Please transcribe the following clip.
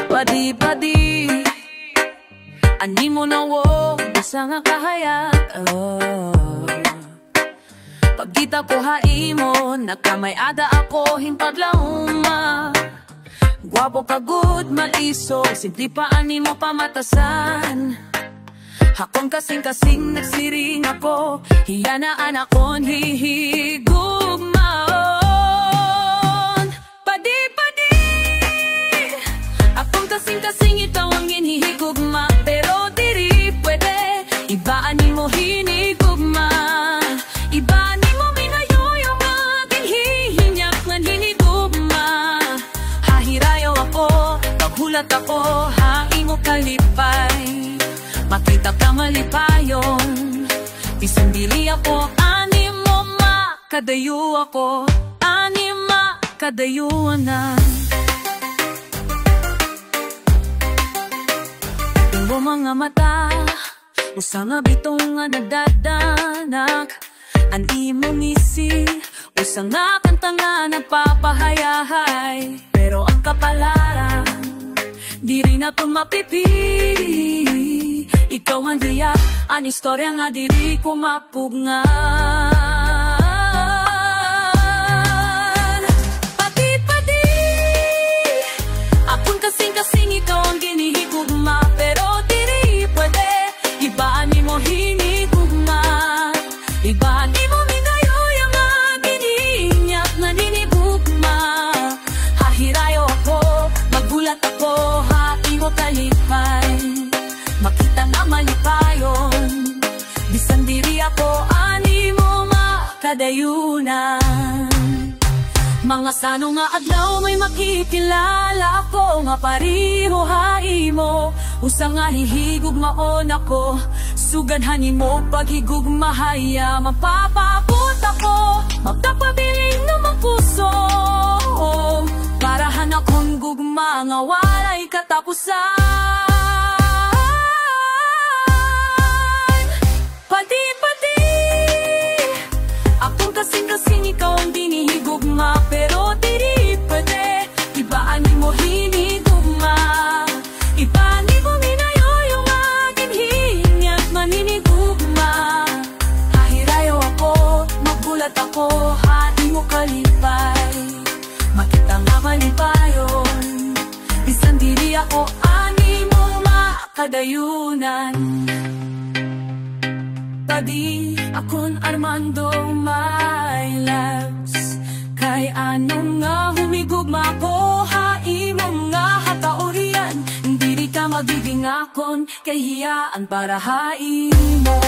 Padi-padi ani mo na wo basta nga kahayag pagkita ko haimo nakamay ada ako himpadlauma guwapo ka good maliso simple pa ani mo pamatasan hakon kasing-kasing nagsiring ako hiyanaan akon hihigugmaon padi-padi akon kasing-kasing ikaw ang hinihigugma pero diri pwede ibaan mo hinigugma ibaan mo minayoyo aking hihinyak ng hinigugma hahirayo ako paghulat ako haing mo kalipay makita ka malipayon bisan dili ako ani mo makadayo ako ani makadayuan na tinggo mga mata usa nga bitong nga nagdadanak an imong ngisi usa nga kanta nga nagpapahayahay pero ang kapalaran diri na to mapipili ikaw ang diya, ang istorya nga diri ko mapugngan pati-pati akon kasing-kasing ikaw ang ginihigugma pero diri pwede ibaan mo hinigugma ibaan mo minayoy ang ginihinyak na hinigugma hahirayo ako magulat ako haing mo kalipay makita nga malipayon bisan diri ako ani mo makadayunan mga sano nga adlaw may makikilala ako nga pariho haimo usa nga hihigugmaon ako sugadhanin mo paghigugmahaya mapapabot ako magkapabiling namang puso para hanakon gugma nga walay katapusan pati-pati akong kasing-kasing ikaw ang dinihigugma pero diri pwede ibaan mo hinigugma ibaan mo minayoy yung aking hinyak maninigugma hahirayo ako magulat ako haing mo kalipay makita nga malipayon bisan diri ako ani mo makadayunan Tadi akon Armando my loves kay anong nga humigugma ko haimong nga hataurian diri ka magiging akon kay hiyaan para haimo